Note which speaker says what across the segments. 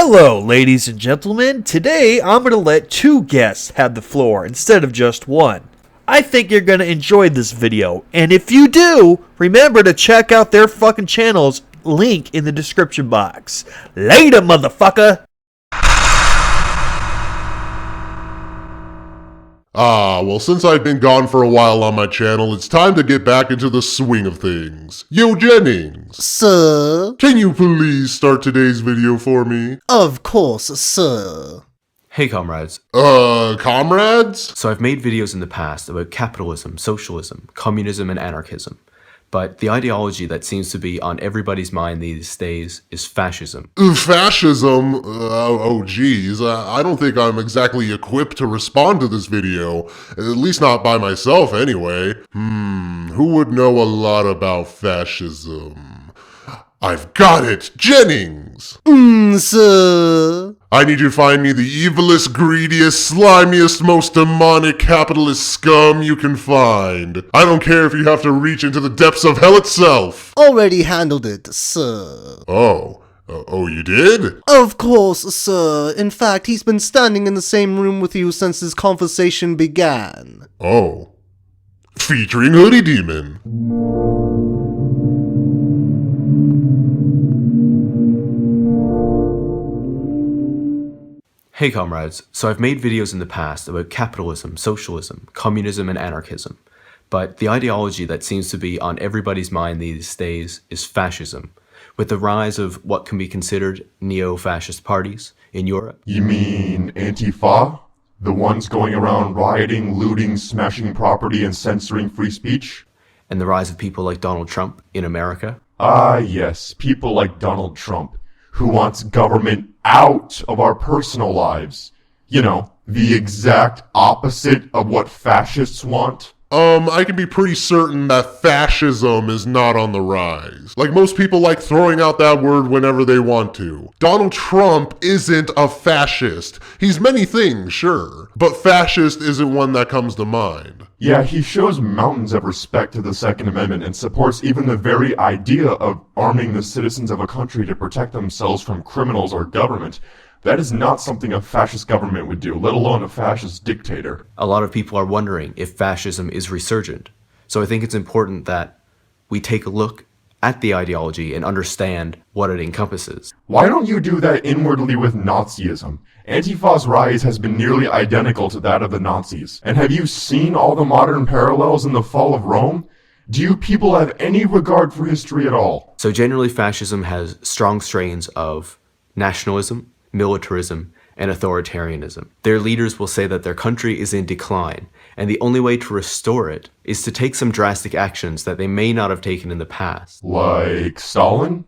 Speaker 1: Hello, ladies and gentlemen. Today, I'm going to let two guests have the floor instead of just one. I think you're going to enjoy this video, and if you do, remember to check out their fucking channels, link in the description box. Later, motherfucker!
Speaker 2: Well, since I've been gone for a while on my channel, it's time to get back into the swing of things. Yo, Jennings!
Speaker 3: Sir?
Speaker 2: Can you please start today's video for me?
Speaker 3: Of course, sir.
Speaker 4: Hey comrades.
Speaker 2: Comrades?
Speaker 4: So I've made videos in the past about capitalism, socialism, communism, and anarchism. But the ideology that seems to be on everybody's mind these days is fascism.
Speaker 2: Fascism? Oh geez, I don't think I'm exactly equipped to respond to this video. At least not by myself anyway. Who would know a lot about fascism? I've got it! Jennings!
Speaker 3: Sir.
Speaker 2: I need you to find me the evilest, greediest, slimiest, most demonic capitalist scum you can find. I don't care if you have to reach into the depths of hell itself.
Speaker 3: Already handled it, sir.
Speaker 2: Oh, you did?
Speaker 3: Of course, sir. In fact, he's been standing in the same room with you since this conversation began.
Speaker 2: Oh. Featuring Hoodie Demon.
Speaker 4: Hey comrades. So I've made videos in the past about capitalism, socialism, communism, and anarchism. But the ideology that seems to be on everybody's mind these days is fascism. With the rise of what can be considered neo-fascist parties in Europe.
Speaker 5: You mean Antifa? The ones going around rioting, looting, smashing property, and censoring free speech?
Speaker 4: And the rise of people like Donald Trump in America.
Speaker 5: Ah, yes, people like Donald Trump, who wants government out of our personal lives. You know, the exact opposite of what fascists want.
Speaker 2: I can be pretty certain that fascism is not on the rise. Like, most people like throwing out that word whenever they want to. Donald Trump isn't a fascist. He's many things, sure, but fascist isn't one that comes to mind.
Speaker 5: Yeah, he shows mountains of respect to the Second Amendment and supports even the very idea of arming the citizens of a country to protect themselves from criminals or government. That is not something a fascist government would do, let alone a fascist dictator.
Speaker 4: A lot of people are wondering if fascism is resurgent. So I think it's important that we take a look at the ideology and understand what it encompasses.
Speaker 5: Why don't you do that inwardly with Nazism? Antifa's rise has been nearly identical to that of the Nazis. And have you seen all the modern parallels in the fall of Rome? Do you people have any regard for history at all?
Speaker 4: So generally fascism has strong strains of nationalism, militarism, and authoritarianism. Their leaders will say that their country is in decline, and the only way to restore it is to take some drastic actions that they may not have taken in the past.
Speaker 5: Like Stalin?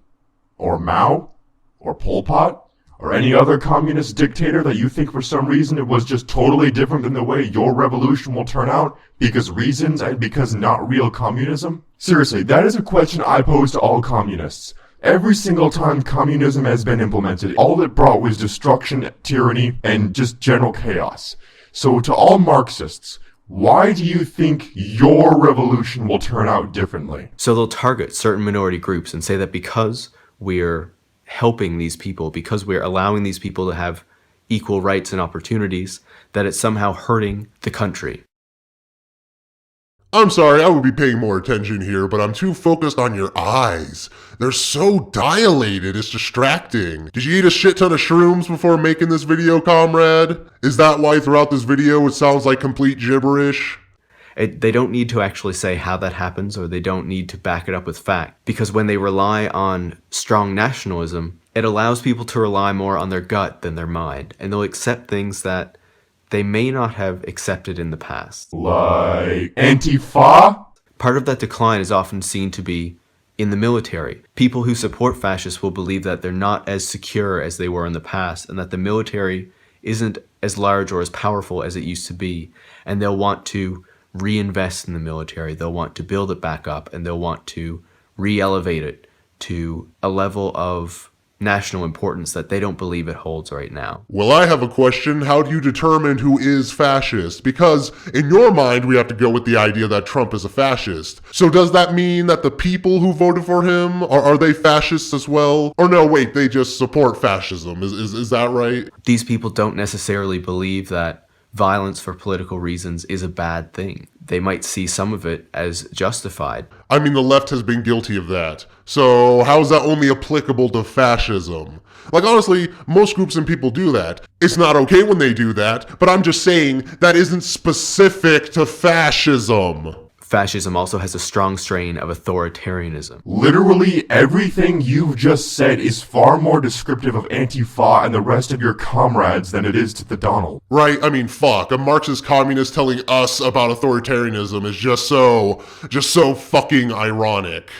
Speaker 5: Or Mao? Or Pol Pot? Or any other communist dictator that you think for some reason it was just totally different than the way your revolution will turn out because reasons and because not real communism? Seriously, that is a question I pose to all communists. Every single time communism has been implemented, all it brought was destruction, tyranny, and just general chaos. So to all Marxists, why do you think your revolution will turn out differently?
Speaker 4: So they'll target certain minority groups and say that because we're helping these people, because we're allowing these people to have equal rights and opportunities, that it's somehow hurting the country.
Speaker 2: I'm sorry, I would be paying more attention here, but I'm too focused on your eyes. They're so dilated, it's distracting. Did you eat a shit ton of shrooms before making this video, comrade? Is that why throughout this video it sounds like complete gibberish?
Speaker 4: They don't need to actually say how that happens, or they don't need to back it up with fact, because when they rely on strong nationalism, it allows people to rely more on their gut than their mind, and they'll accept things that they may not have accepted in the past.
Speaker 5: Like Antifa?
Speaker 4: Part of that decline is often seen to be in the military. People who support fascists will believe that they're not as secure as they were in the past, and that the military isn't as large or as powerful as it used to be, and they'll want to reinvest in the military, they'll want to build it back up, and they'll want to re-elevate it to a level of national importance that they don't believe it holds right now.
Speaker 2: Well, I have a question. How do you determine who is fascist? Because in your mind, we have to go with the idea that Trump is a fascist. So does that mean that the people who voted for him, are they fascists as well? Or no, wait, they just support fascism. Is that right?
Speaker 4: These people don't necessarily believe that violence for political reasons is a bad thing. They might see some of it as justified.
Speaker 2: I mean, the left has been guilty of that. So how is that only applicable to fascism? Like, honestly, most groups and people do that. It's not okay when they do that, but I'm just saying that isn't specific to fascism.
Speaker 4: Fascism also has a strong strain of authoritarianism.
Speaker 5: Literally everything you've just said is far more descriptive of Antifa and the rest of your comrades than it is to the Donald.
Speaker 2: Right, I mean, fuck, a Marxist communist telling us about authoritarianism is just so fucking ironic.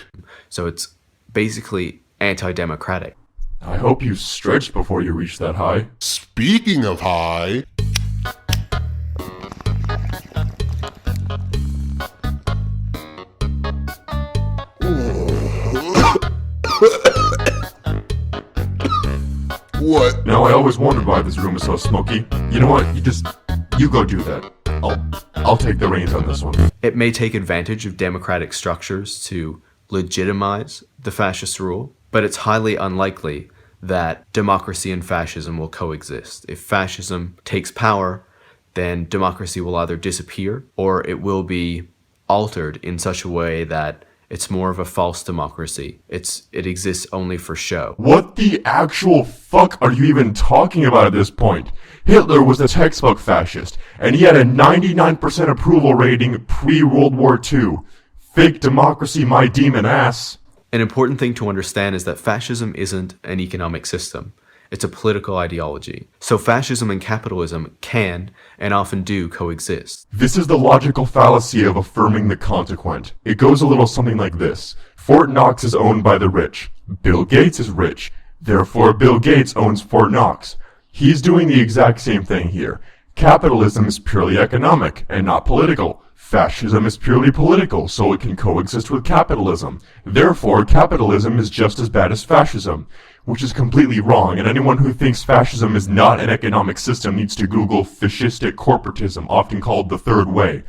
Speaker 4: So it's basically anti-democratic.
Speaker 5: I hope you stretched before you reach that high.
Speaker 2: Speaking of high... What?
Speaker 5: Now I always wondered why this room is so smoky. You know what? You go do that. I'll take the reins on this one.
Speaker 4: It may take advantage of democratic structures to legitimize the fascist rule, but it's highly unlikely that democracy and fascism will coexist. If fascism takes power, then democracy will either disappear or it will be altered in such a way that it's more of a false democracy. It exists only for show.
Speaker 5: What the actual fuck are you even talking about at this point? Hitler was a textbook fascist, and he had a 99% approval rating pre-World War II. Fake democracy, my demon ass.
Speaker 4: An important thing to understand is that fascism isn't an economic system. It's a political ideology. So fascism and capitalism can, and often do, coexist.
Speaker 5: This is the logical fallacy of affirming the consequent. It goes a little something like this. Fort Knox is owned by the rich. Bill Gates is rich. Therefore, Bill Gates owns Fort Knox. He's doing the exact same thing here. Capitalism is purely economic and not political. Fascism is purely political, so it can coexist with capitalism. Therefore, capitalism is just as bad as fascism, which is completely wrong, and anyone who thinks fascism is not an economic system needs to Google fascistic corporatism, often called the third way.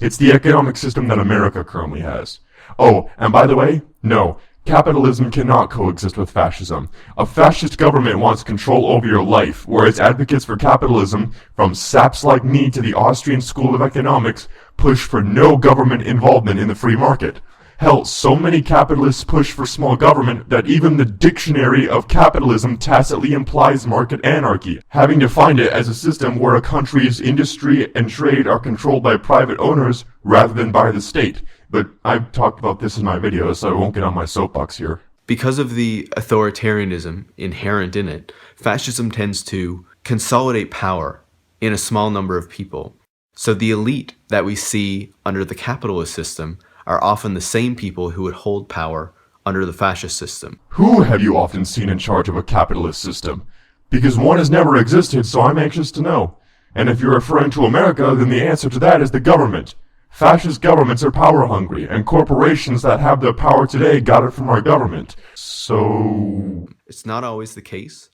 Speaker 5: It's the economic system that America currently has. Oh, and by the way, no, capitalism cannot coexist with fascism. A fascist government wants control over your life, whereas advocates for capitalism, from saps like me to the Austrian School of Economics, push for no government involvement in the free market. Hell, so many capitalists push for small government that even the dictionary of capitalism tacitly implies market anarchy, having defined it as a system where a country's industry and trade are controlled by private owners rather than by the state. But I've talked about this in my videos, so I won't get on my soapbox here.
Speaker 4: Because of the authoritarianism inherent in it, fascism tends to consolidate power in a small number of people. So the elite that we see under the capitalist system are often the same people who would hold power under the fascist system.
Speaker 5: Who have you often seen in charge of a capitalist system? Because one has never existed, so I'm anxious to know. And if you're referring to America, then the answer to that is the government. Fascist governments are power hungry, and corporations that have the power today got it from our government. So...
Speaker 4: It's not always the case,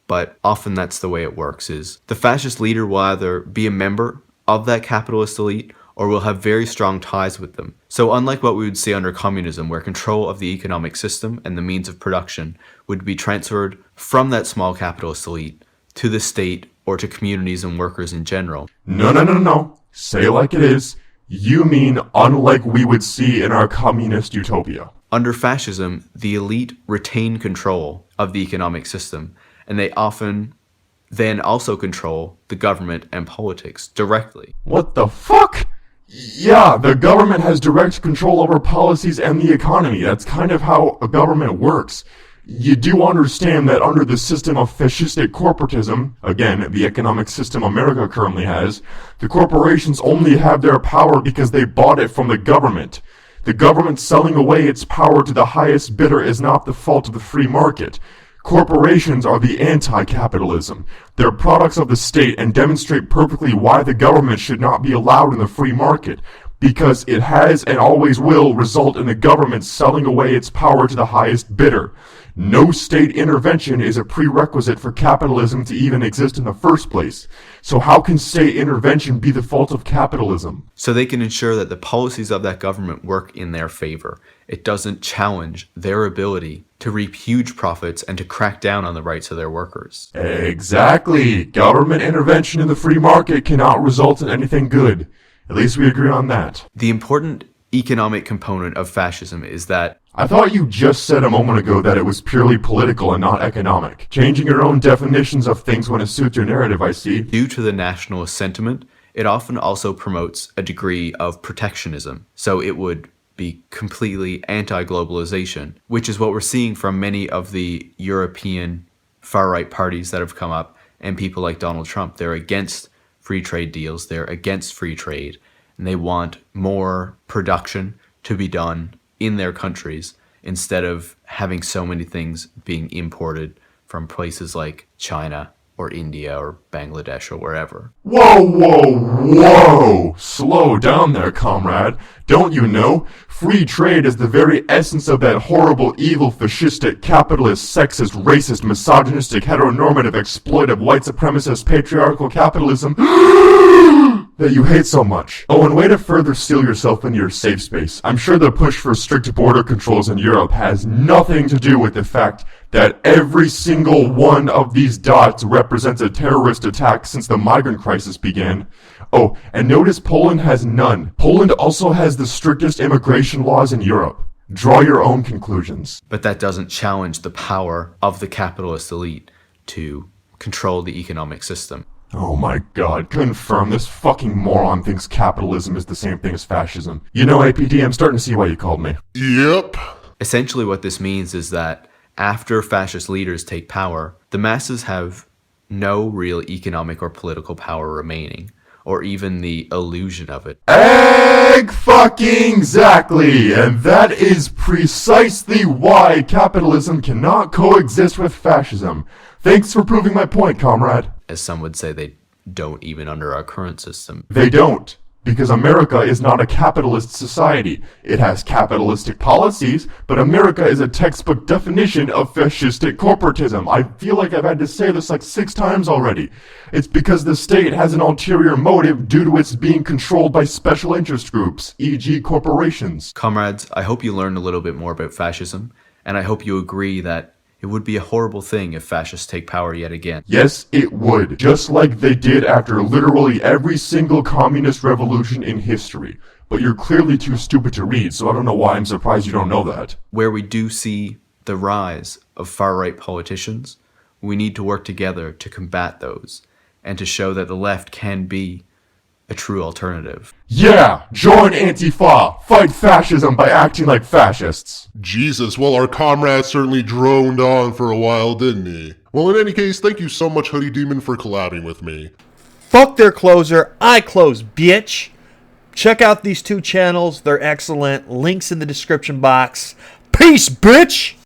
Speaker 4: but often that's the way it works, is the fascist leader will either be a member of that capitalist elite or will have very strong ties with them. So unlike what we would see under communism, where control of the economic system and the means of production would be transferred from that small capitalist elite to the state or to communities and workers in general.
Speaker 5: No. Say it like it is. You mean unlike we would see in our communist utopia.
Speaker 4: Under fascism, the elite retain control of the economic system, and they often then also control the government and politics directly.
Speaker 5: What the fuck? Yeah, the government has direct control over policies and the economy. That's kind of how a government works. You do understand that under the system of fascistic corporatism, again, the economic system America currently has, the corporations only have their power because they bought it from the government. The government selling away its power to the highest bidder is not the fault of the free market. Corporations are the anti-capitalism. They're products of the state and demonstrate perfectly why the government should not be allowed in the free market, because it has and always will result in the government selling away its power to the highest bidder. no state intervention is a prerequisite for capitalism to even exist in the first place. So how can state intervention be the fault of capitalism?
Speaker 4: So they can ensure that the policies of that government work in their favor. It doesn't challenge their ability to reap huge profits and to crack down on the rights of their workers.
Speaker 5: Exactly. Government intervention in the free market cannot result in anything good. At least we agree on that.
Speaker 4: The important economic component of fascism is that
Speaker 5: I thought you just said a moment ago that it was purely political and not economic. Changing your own definitions of things when it suits your narrative, I see.
Speaker 4: due to the nationalist sentiment, it often also promotes a degree of protectionism. So it would be completely anti-globalization, which is what we're seeing from many of the European far-right parties that have come up, and people like Donald Trump. They're against free trade deals, they're against free trade, and they want more production to be done in their countries instead of having so many things being imported from places like China or India or Bangladesh or wherever.
Speaker 5: Whoa, whoa, whoa! Slow down there, comrade. Don't you know? Free trade is the very essence of that horrible, evil, fascistic, capitalist, sexist, racist, misogynistic, heteronormative, exploitive, white supremacist, patriarchal capitalism that you hate so much. Oh, and way to further seal yourself into your safe space. I'm sure the push for strict border controls in Europe has nothing to do with the fact that every single one of these dots represents a terrorist attack since the migrant crisis began. Oh, and notice Poland has none. Poland also has the strictest immigration laws in Europe. Draw your own conclusions.
Speaker 4: But that doesn't challenge the power of the capitalist elite to control the economic system.
Speaker 5: Oh my god, confirm this fucking moron thinks capitalism is the same thing as fascism. You know, APD, I'm starting to see why you called me.
Speaker 2: Yep.
Speaker 4: Essentially what this means is that after fascist leaders take power, the masses have no real economic or political power remaining, or even the illusion of it.
Speaker 5: Fucking exactly! And that is precisely why capitalism cannot coexist with fascism. Thanks for proving my point, comrade.
Speaker 4: As some would say, they don't even under our current system.
Speaker 5: They don't. Because America is not a capitalist society. It has capitalistic policies, but America is a textbook definition of fascistic corporatism. I feel like I've had to say this like 6 times already. It's because the state has an ulterior motive due to its being controlled by special interest groups, e.g. corporations.
Speaker 4: Comrades, I hope you learned a little bit more about fascism, and I hope you agree that it would be a horrible thing if fascists take power yet again.
Speaker 5: Yes, it would. Just like they did after literally every single communist revolution in history. But you're clearly too stupid to read, so I don't know why I'm surprised you don't know that.
Speaker 4: Where we do see the rise of far-right politicians, we need to work together to combat those, and to show that the left can be a true alternative.
Speaker 5: Yeah! Join Antifa! Fight fascism by acting like fascists!
Speaker 2: Jesus, well, our comrade certainly droned on for a while, didn't he? Well, in any case, thank you so much, Hoodie Demon, for collabing with me.
Speaker 1: Fuck their closer, I close, bitch. Check out these 2 channels, they're excellent. Links in the description box. Peace, bitch!